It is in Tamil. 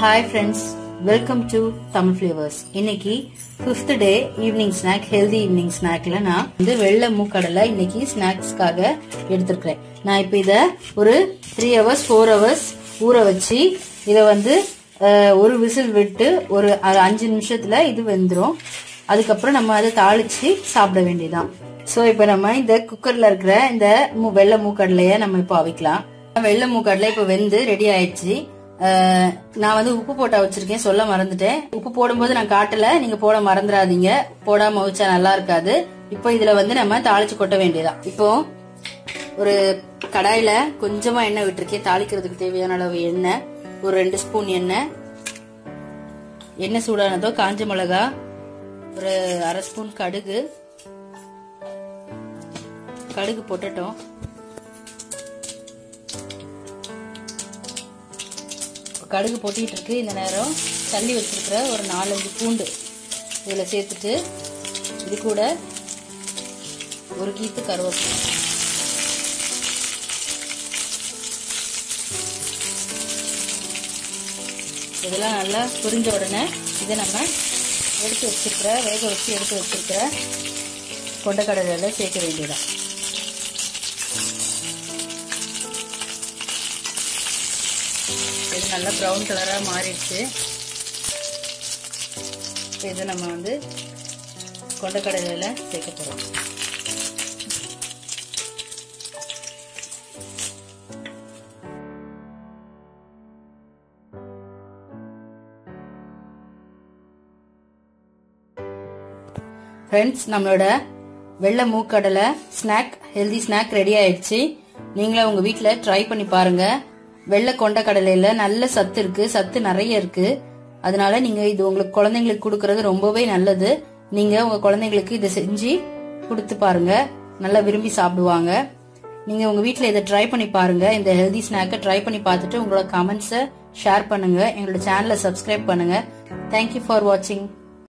Hi friends, welcome to Tamil Flavors. இன்னைக்கு 5th day evening snack, healthy evening snackல நான் வந்து வெள்ளை மூக்கடலை இன்னைக்கு ஸ்நாக்ஸ்க்காக எடுத்துக்கிறேன். நான் இப்போ இத ஒரு 3 hours 4 hours ஊற வச்சு இத வந்து ஒரு விசில் விட்டு ஒரு 5 நிமிஷத்துல இது வெந்துரும். அதுக்கு அப்புறம் நம்ம அதை தாளிச்சு சாப்பிட வேண்டியதான். சோ இப்போ நம்ம இந்த குக்கர்ல இருக்கிற இந்த வெள்ளை மூக்கடலைய நம்ம இப்போ அவிக்கலாம். வெள்ளை மூக்கடலை இப்போ வெந்து ரெடி ஆயிடுச்சு. நான் வந்து உப்பு போட்டா வச்சிருக்கேன், சொல்ல மறந்துட்டேன். உப்பு போடும்போது நான் காட்டல, நீங்க போட மறந்துடாதீங்க. போடாம வச்சா நல்லா இருக்காது. இப்போ இதுல வந்து நம்ம தாளிச்சு கொட்ட வேண்டியதான். இப்போ ஒரு கடாயில கொஞ்சமா எண்ணெய் விட்டுருக்கேன். தாளிக்கிறதுக்கு தேவையான அளவு எண்ணெய், ஒரு 2 ஸ்பூன் எண்ணெய். எண்ணெய் சூடானதோ காஞ்ச மிளகா, ஒரு 1/2 ஸ்பூன் கடுகு போட்டுட்டோம். கடுகு போட்டிட்டு இருக்கு. இந்த நேரம் தள்ளி வச்சிருக்கிற ஒரு 4-5 பூண்டு இதுல சேர்த்துட்டு இது கூட ஒரு கீத்து கருவேப்பிலை, இதெல்லாம் நல்லா புரிஞ்ச உடனே இதை நம்ம எடுத்து வச்சிருக்கிற வேக வச்சு எடுத்து வச்சிருக்கிற கொண்டைக்கடலையில சேர்க்க வேண்டியதான். இது நல்லா ப்ரௌன் கலரா மாறிடுச்சு. இதை நம்ம வந்து கொண்டைக்கடலையில சேர்க்க போறோம். ஃப்ரெண்ட்ஸ், நம்மளோட வெள்ளை மூக்கடலை ஸ்நாக், ஹெல்தி ஸ்நாக் ரெடி ஆயிடுச்சு. நீங்களே உங்க வீட்டுல ட்ரை பண்ணி பாருங்க. வெள்ளை கொண்டைக்கடலையில நல்ல சத்து இருக்கு, சத்து நிறைய இருக்கு. அதனால நீங்க இது உங்களுக்கு குழந்தைங்களுக்கு கொடுக்கறது ரொம்பவே நல்லது. நீங்க உங்க குழந்தைங்களுக்கு இதை செஞ்சு கொடுத்து பாருங்க, நல்லா விரும்பி சாப்பிடுவாங்க. நீங்க உங்க வீட்டுல இதை ட்ரை பண்ணி பாருங்க. இந்த ஹெல்தி ஸ்நாக்கை ட்ரை பண்ணி பார்த்துட்டு உங்களோட கமெண்ட்ஸை ஷேர் பண்ணுங்க. எங்களோட சேனலை சப்ஸ்கிரைப் பண்ணுங்க. தேங்க்யூ ஃபார் வாட்சிங்.